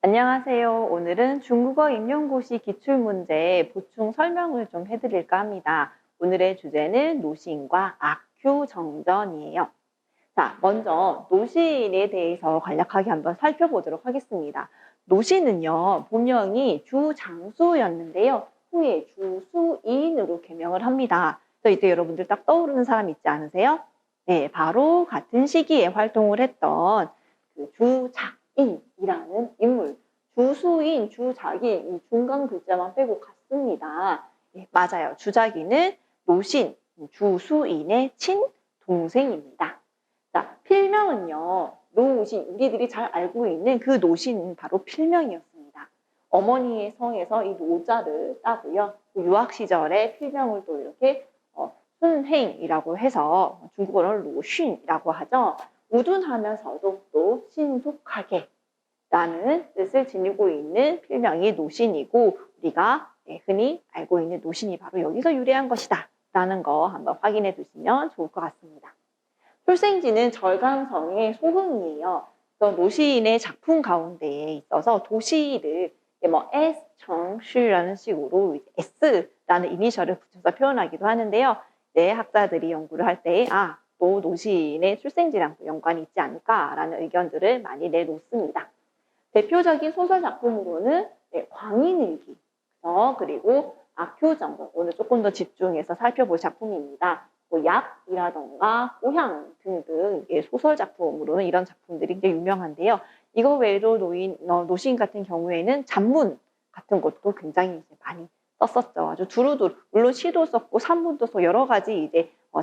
안녕하세요. 오늘은 중국어 임용고시 기출문제 보충 설명을 좀 해드릴까 합니다. 오늘의 주제는 노시인과 악효 정전이에요. 자, 먼저 노시인에 대해서 간략하게 한번 살펴보도록 하겠습니다. 노시는요, 본명이 주장수였는데요. 후에 주수인으로 개명을 합니다. 그래서 이때 여러분들 딱 떠오르는 사람 있지 않으세요? 네, 바로 같은 시기에 활동을 했던 그 주작인이라는 인물. 주수인, 주작인, 이 중간 글자만 빼고 같습니다. 네, 맞아요. 주작인은 노신, 주수인의 친동생입니다. 자, 필명은요, 노신, 우리들이 잘 알고 있는 그 노신은 바로 필명이었습니다. 어머니의 성에서 이 노자를 따고요. 유학 시절에 필명을 또 이렇게 순행이라고 해서 중국어로는 로슌이라고 하죠. 우둔하면서도 또 신속하게 라는 뜻을 지니고 있는 필명이 노신이고 우리가 흔히 알고 있는 노신이 바로 여기서 유래한 것이다 라는 거 한번 확인해 두시면 좋을 것 같습니다. 출생지는 절강성의 소흥이에요. 그래서 노시인의 작품 가운데에 있어서 도시를 S 정시라는 식으로 S라는 이니셜을 붙여서 표현하기도 하는데요. 네, 학자들이 연구를 할 때 또 노시인의 출생지랑 연관이 있지 않을까라는 의견들을 많이 내놓습니다. 대표적인 소설 작품으로는 광인일기, 그리고 악효정전, 오늘 조금 더 집중해서 살펴볼 작품입니다. 뭐 약이라던가 호향 등등 소설 작품으로는 이런 작품들이 굉장히 유명한데요. 이거 외에도 노시인 같은 경우에는 잡문 같은 것도 굉장히 많이 썼었죠. 아주 두루두루, 물론 시도 썼고 산문도 썼고 여러 가지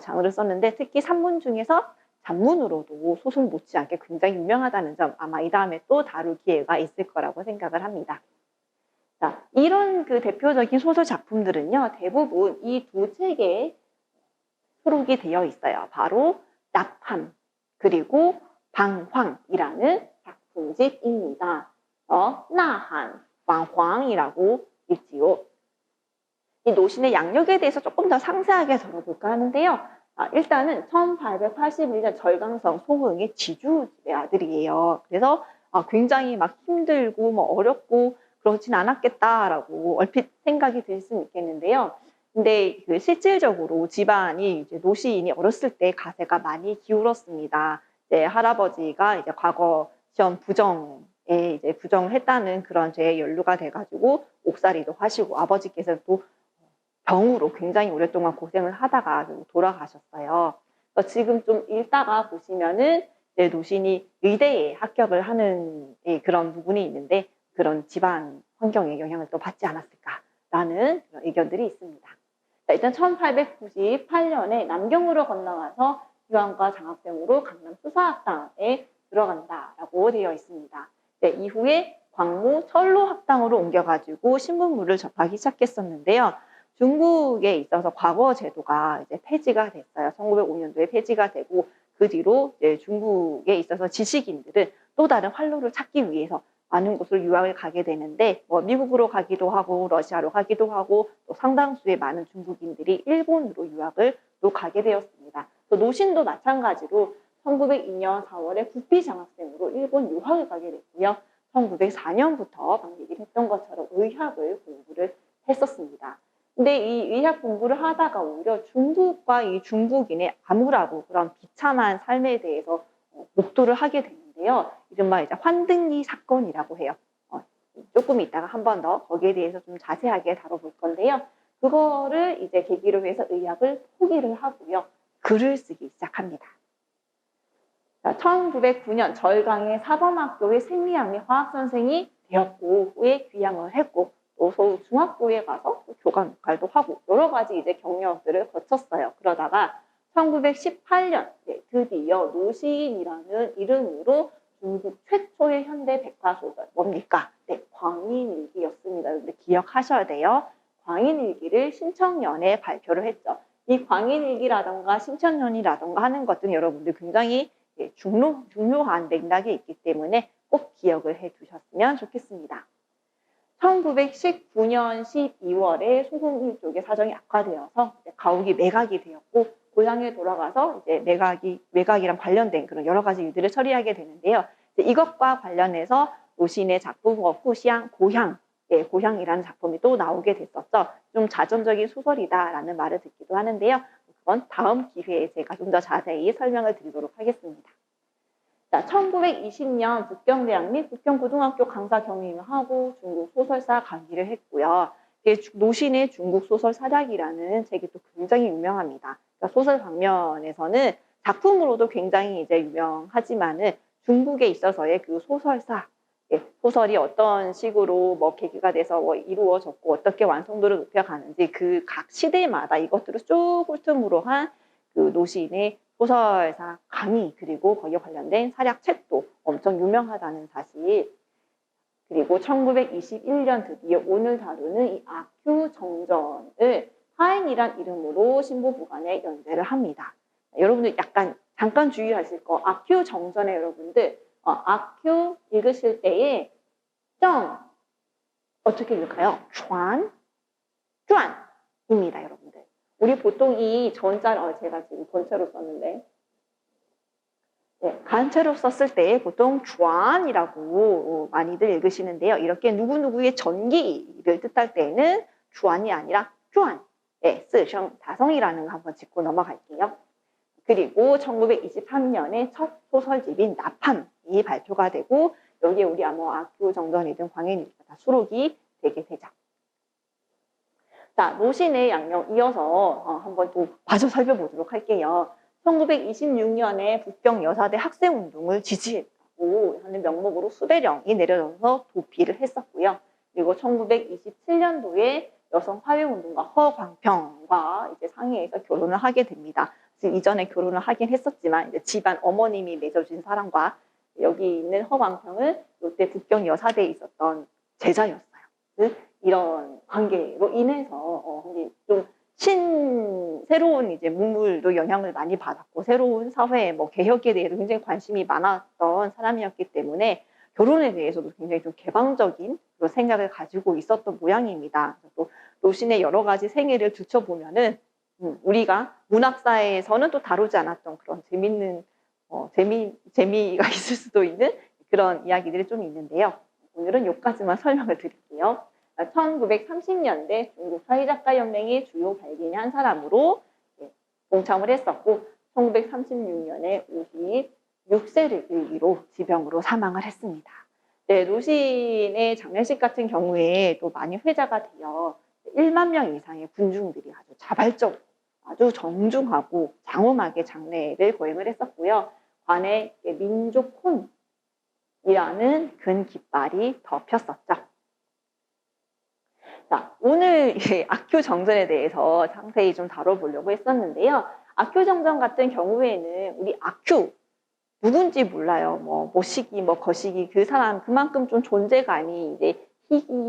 장르를 썼는데 특히 산문 중에서 잡문으로도 소설 못지않게 굉장히 유명하다는 점 아마 이 다음에 또 다룰 기회가 있을 거라고 생각을 합니다. 자, 이런 그 대표적인 소설 작품들은요, 대부분 이 두 책에 수록이 되어 있어요. 바로 납함 그리고 방황이라는 작품집입니다. 나한, 방황이라고 읽지요. 이 노신의 양력에 대해서 조금 더 상세하게 들어볼까 하는데요. 일단은 1881년 절강성 소흥의 지주집의 아들이에요. 그래서 굉장히 막 힘들고 뭐 어렵고 그렇진 않았겠다라고 얼핏 생각이 들 수는 있겠는데요. 근데 그 실질적으로 집안이 노시인이 어렸을 때 가세가 많이 기울었습니다. 할아버지가 과거 시험 부정에 부정을 했다는 그런 죄에 연루가 돼가지고 옥살이도 하시고 아버지께서 또 병으로 굉장히 오랫동안 고생을 하다가 돌아가셨어요. 지금 좀 읽다가 보시면은 노신이 의대에 합격을 하는 그런 부분이 있는데 그런 집안 환경의 영향을 또 받지 않았을까라는 그런 의견들이 있습니다. 자, 일단 1898년에 남경으로 건너가서 유학과 장학생으로 강남 수사학당에 들어간다라고 되어 있습니다. 이후에 광무 철로학당으로 옮겨가지고 신문물을 접하기 시작했었는데요. 중국에 있어서 과거 제도가 폐지가 됐어요. 1905년도에 폐지가 되고 그 뒤로 중국에 있어서 지식인들은 또 다른 활로를 찾기 위해서 많은 곳을 유학을 가게 되는데 미국으로 가기도 하고 러시아로 가기도 하고 또 상당수의 많은 중국인들이 일본으로 유학을 또 가게 되었습니다. 또 노신도 마찬가지로 1902년 4월에 국비 장학생으로 일본 유학을 가게 됐고요. 1904년부터 방금 얘기를 했던 것처럼 의학을 공부를 했었습니다. 근데 이 의학 공부를 하다가 오히려 중국과 이 중국인의 암울하고 그런 비참한 삶에 대해서 목도를 하게 되는데요. 이른바 환등기 사건이라고 해요. 조금 이따가 한 번 더 거기에 대해서 좀 자세하게 다뤄볼 건데요. 그거를 계기로 해서 의학을 포기를 하고요. 글을 쓰기 시작합니다. 1909년 절강의 사범학교의 생리학 및 화학 선생이 되었고 후에 귀향을 했고 또 서울 중학교에 가서 교감 역할도 하고 여러 가지 경력들을 거쳤어요. 그러다가 1918년 드디어 노시인이라는 이름으로 중국 최초의 현대 백과소설 뭡니까? 광인일기였습니다. 근데 기억하셔야 돼요. 광인일기를 신청년에 발표를 했죠. 이 광인일기라던가 신청년이라던가 하는 것들은 여러분들 굉장히 중요한 맥락이 있기 때문에 꼭 기억을 해 두셨으면 좋겠습니다. 1919년 12월에 소흥 쪽의 사정이 악화되어서 가옥이 매각이 되었고 고향에 돌아가서 매각이랑 관련된 그런 여러 가지 일들을 처리하게 되는데요. 이것과 관련해서 노신의 작품 후향, 고향, 고향이라는 작품이 또 나오게 됐었죠. 좀 자전적인 소설이다라는 말을 듣기도 하는데요. 그건 다음 기회에 제가 좀 더 자세히 설명을 드리도록 하겠습니다. 자, 1920년 북경대학 및 북경고등학교 강사 경위를 하고 중국 소설사 강의를 했고요. 노신의 중국 소설 사략이라는 책이 또 굉장히 유명합니다. 그러니까 소설 방면에서는 작품으로도 굉장히 이제 유명하지만은 중국에 있어서의 그 소설사, 소설이 어떤 식으로 뭐 계기가 돼서 뭐 이루어졌고 어떻게 완성도를 높여가는지 그 각 시대마다 이것들을 쭉 훑음으로 한 그 노신의 소설사 강의 그리고 거기에 관련된 사략 책도 엄청 유명하다는 사실, 그리고 1921년 드디어 오늘 다루는 이 악큐 정전을 하인이란 이름으로 신보부관에 연재를 합니다. 여러분들 약간 잠깐 주의하실 거, 악큐 정전에 여러분들 악큐 읽으실 때에 정 어떻게 읽을까요? 촨, 촨입니다, 여러분들. 우리 보통 이 전자를 제가 지금 본체로 썼는데 간체로 썼을 때 보통 촨이라고 많이들 읽으시는데요. 이렇게 누구누구의 전기를 뜻할 때는 촨이 아니라 촨, 쓰셩, 다성이라는 거 한번 짚고 넘어갈게요. 그리고 1923년에 첫 소설집인 나팜이 발표가 되고 여기에 우리 악큐 정전이든 광해일기가 다 수록이 되게 되죠. 자, 노신의 양령 이어서 한번 또 마저 살펴보도록 할게요. 1926년에 북경 여사대 학생운동을 지지했다고 하는 명목으로 수배령이 내려져서 도피를 했었고요. 그리고 1927년도에 여성 사회운동가 허광평과 이제 상해에서 결혼을 하게 됩니다. 이전에 결혼을 하긴 했었지만 이제 집안 어머님이 맺어준 사람과 여기 있는 허광평은 이때 북경 여사대에 있었던 제자였어요. 이런 관계로 인해서 좀 새로운 이제 문물도 영향을 많이 받았고 새로운 사회 개혁에 대해서 굉장히 관심이 많았던 사람이었기 때문에 결혼에 대해서도 굉장히 좀 개방적인 그런 생각을 가지고 있었던 모양입니다. 또 노신의 여러 가지 생애를 들춰보면은 우리가 문학사에서는 또 다루지 않았던 그런 재미가 있을 수도 있는 그런 이야기들이 좀 있는데요. 오늘은 여기까지만 설명을 드릴게요. 1930년대 중국 사회작가연맹의 주요 발기인의 한 사람으로 동참을 했었고 1936년에 56세를 일기로 지병으로 사망을 했습니다. 노신의 장례식 같은 경우에 또 많이 회자가 되어 1만 명 이상의 군중들이 아주 자발적으로 아주 정중하고 장엄하게 장례를 거행을 했었고요. 관에 민족혼이라는 근 깃발이 덮였었죠. 자, 오늘 악큐 정전에 대해서 상세히 좀 다뤄보려고 했었는데요. 악큐 정전 같은 경우에는 우리 악큐 누군지 몰라요. 모시기, 거시기 그 사람 그만큼 좀 존재감이 이제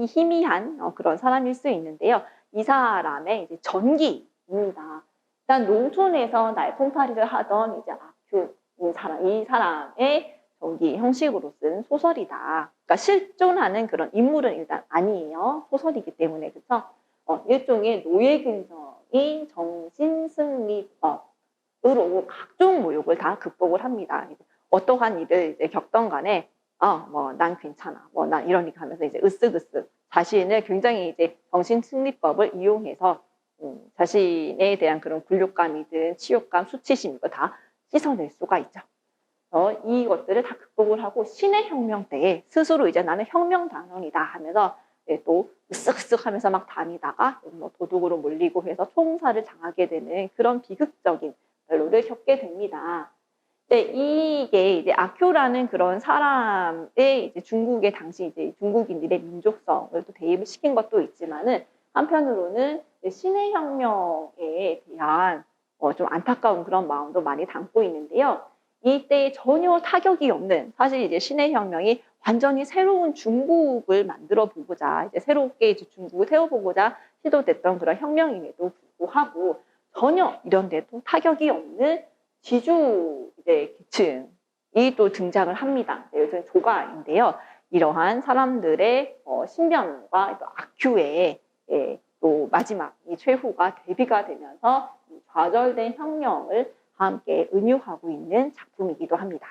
희미한 그런 사람일 수 있는데요. 이 사람의 이제 전기입니다. 일단 농촌에서 날풍파리를 하던 이제 악큐 이 사람의 전기 형식으로 쓴 소설이다. 그러니까 실존하는 그런 인물은 일단 아니에요. 소설이기 때문에 그렇죠. 일종의 노예 근성인 정신승리법으로 각종 모욕을 다 극복을 합니다. 어떠한 일을 이제 겪던 간에 난 괜찮아. 난 이러니까 하면서 이제 으쓱으쓱 자신을 굉장히 이제 정신승리법을 이용해서 자신에 대한 그런 굴욕감이든 치욕감, 수치심 이거 다 씻어낼 수가 있죠. 이것들을 다 극복을 하고 신의 혁명 때에 스스로 이제 나는 혁명단원이다 하면서 또 으쓱으쓱 하면서 막 다니다가 도둑으로 몰리고 해서 총살을 당하게 되는 그런 비극적인 별로를 겪게 됩니다. 이게 이제 악효라는 그런 사람의 이제 중국의 당시 이제 중국인들의 민족성을 또 대입을 시킨 것도 있지만은 한편으로는 신의 혁명에 대한 좀 안타까운 그런 마음도 많이 담고 있는데요. 이때 전혀 타격이 없는 사실 이제 신의 혁명이 완전히 새로운 중국을 만들어 보고자 이제 새롭게 이제 중국을 세워보고자 시도됐던 그런 혁명임에도 불구하고 전혀 이런데도 타격이 없는 지주 이제 계층이 또 등장을 합니다. 요즘 조가인데요. 이러한 사람들의 신변과 또 악휴의 또 마지막 이 최후가 대비가 되면서 좌절된 혁명을 함께 은유하고 있는 작품이기도 합니다.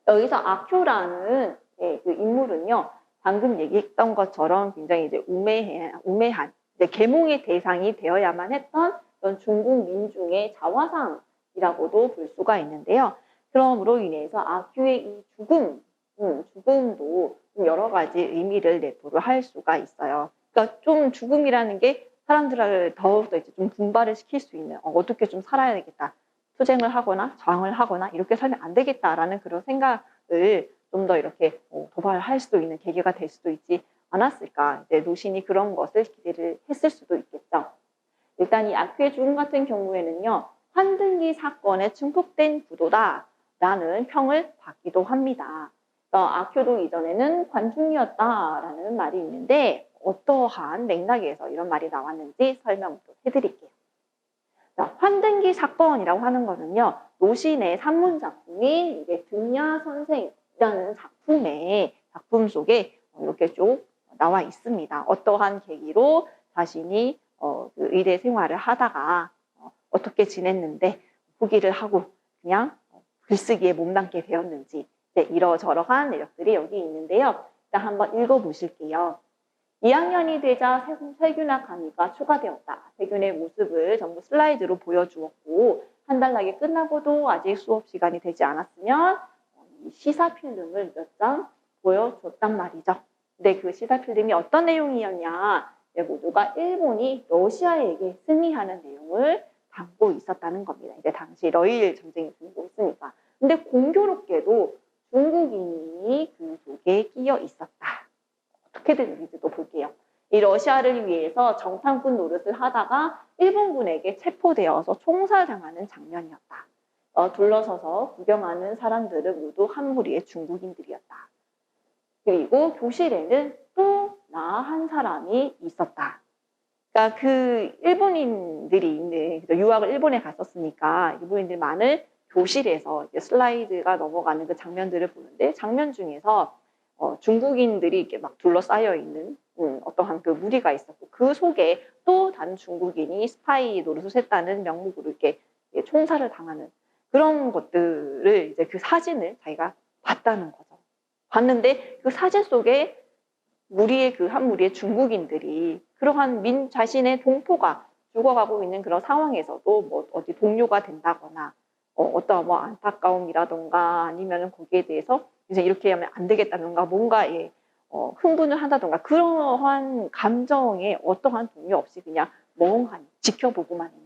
여기서 악효라는 예, 그 인물은요, 방금 얘기했던 것처럼 굉장히 이제 우매한 이제 계몽의 대상이 되어야만 했던 그런 중국 민중의 자화상이라고도 볼 수가 있는데요. 그러므로 인해서 아큐의 이 죽음도 좀 여러 가지 의미를 내포를 할 수가 있어요. 그러니까 좀 죽음이라는 게 사람들을 더욱더 이제 좀 분발을 시킬 수 있는, 어떻게 좀 살아야 되겠다. 투쟁을 하거나 저항을 하거나 이렇게 살면 안 되겠다라는 그런 생각을 좀 더 이렇게 도발할 수도 있는 계기가 될 수도 있지 않았을까. 이제 노신이 그런 것을 기대를 했을 수도 있겠죠. 일단 이 아큐의 죽음 같은 경우에는요, 환등기 사건에 충족된 구도다라는 평을 받기도 합니다. 아큐도 이전에는 관중이었다라는 말이 있는데 어떠한 맥락에서 이런 말이 나왔는지 설명을 해드릴게요. 자, 환등기 사건이라고 하는 거는요, 노신의 산문 작품인 이제 등야선생이라는 작품 속에 이렇게 쭉 나와 있습니다. 어떠한 계기로 자신이 그 의대 생활을 하다가 어떻게 지냈는데 포기를 하고 그냥 글쓰기에 몸담게 되었는지, 네, 이러저러한 내력들이 여기 있는데요. 일단 한번 읽어보실게요. 2학년이 되자 세균학 강의가 추가되었다. 세균의 모습을 전부 슬라이드로 보여주었고 한 달 나게 끝나고도 아직 수업 시간이 되지 않았으면 시사 필름을 몇 장 보여줬단 말이죠. 근데 그 시사 필름이 어떤 내용이었냐? 모두가 일본이 러시아에게 승리하는 내용을 담고 있었다는 겁니다. 이제 당시 러일 전쟁이 불고 있으니까. 근데 공교롭게도 중국인이 그 속에 끼어 있었다. 어떻게 되는지도 볼게요. 이 러시아를 위해서 정탐꾼 노릇을 하다가 일본군에게 체포되어서 총살당하는 장면이었다. 둘러서서 구경하는 사람들은 모두 한 무리의 중국인들이었다. 그리고 교실에는 또 나 한 사람이 있었다. 그러니까 그 일본인들이 있는, 유학을 일본에 갔었으니까 일본인들 많은 교실에서 이제 슬라이드가 넘어가는 그 장면들을 보는데 장면 중에서 중국인들이 이렇게 막 둘러싸여 있는 어떠한 그 무리가 있었고 그 속에 또 다른 중국인이 스파이 노릇을 했다는 명목으로 이렇게 총살을 당하는 그런 것들을 이제 그 사진을 자기가 봤다는 거죠. 봤는데 그 사진 속에 한 무리의 중국인들이 그러한 자신의 동포가 죽어가고 있는 그런 상황에서도 뭐 어디 동료가 된다거나 어떤 뭐 안타까움이라던가 아니면 거기에 대해서 이제 이렇게 하면 안 되겠다던가 뭔가 흥분을 한다던가 그러한 감정에 어떠한 동요 없이 그냥 멍하니 지켜보고만 있는.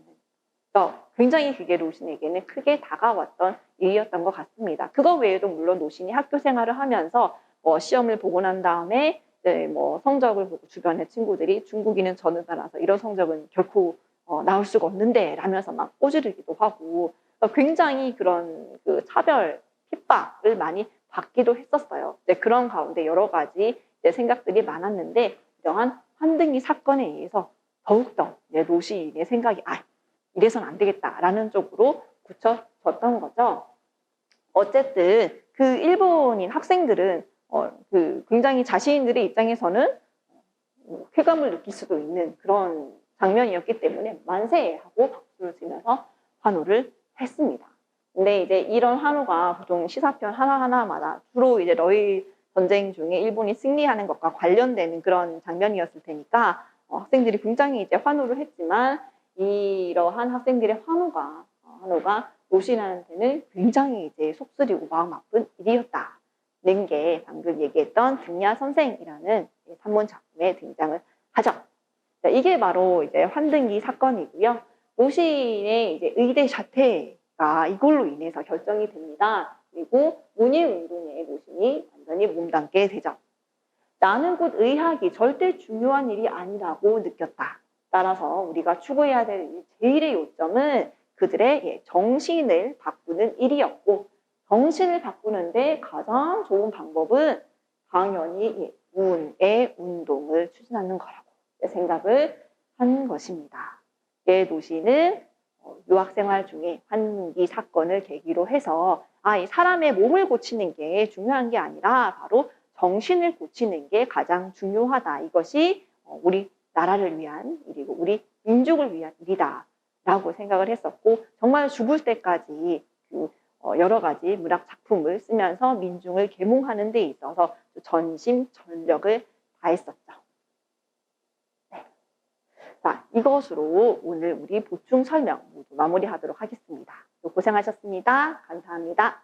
굉장히 그게 노신에게는 크게 다가왔던 일이었던 것 같습니다. 그거 외에도 물론 노신이 학교 생활을 하면서 시험을 보고 난 다음에 네, 뭐 성적을 보고 주변의 친구들이 중국인은 저는 따라서 이런 성적은 결코 나올 수가 없는데 라면서 막 꼬지르기도 하고 굉장히 그런 그 차별 핍박을 많이 받기도 했었어요. 네, 그런 가운데 여러 가지 생각들이 많았는데 이러한 환등기 사건에 의해서 더욱더 노신의 생각이 이래서는 안 되겠다라는 쪽으로 굳혀졌던 거죠. 어쨌든 그 일본인 학생들은 그 굉장히 자신들의 입장에서는 쾌감을 느낄 수도 있는 그런 장면이었기 때문에 만세하고 박수를 치면서 환호를 했습니다. 근데 이제 이런 환호가 보통 시사편 하나하나마다 주로 이제 러일 전쟁 중에 일본이 승리하는 것과 관련되는 그런 장면이었을 테니까 학생들이 굉장히 이제 환호를 했지만 이러한 학생들의 환호가 노신한테는 굉장히 이제 속쓰리고 마음 아픈 일이었다는 게 방금 얘기했던 등야 선생이라는 산문 작품에 등장을 하죠. 자, 이게 바로 이제 환등기 사건이고요. 노신의 이제 의대 자퇴가 이걸로 인해서 결정이 됩니다. 그리고 문예운동에 노신이 완전히 몸담게 되죠. 나는 곧 의학이 절대 중요한 일이 아니라고 느꼈다. 따라서 우리가 추구해야 될 제일의 요점은 그들의 정신을 바꾸는 일이었고 정신을 바꾸는데 가장 좋은 방법은 당연히 문예 운동을 추진하는 거라고 생각을 한 것입니다. 노신은 유학생활 중에 환기 사건을 계기로 해서 이 사람의 몸을 고치는 게 중요한 게 아니라 바로 정신을 고치는 게 가장 중요하다. 이것이 우리 나라를 위한 일이고 우리 민족을 위한 일이다 라고 생각을 했었고 정말 죽을 때까지 그 여러 가지 문학 작품을 쓰면서 민중을 계몽하는 데 있어서 전심전력을 다했었죠. 네. 자, 이것으로 오늘 우리 보충 설명 모두 마무리하도록 하겠습니다. 고생하셨습니다. 감사합니다.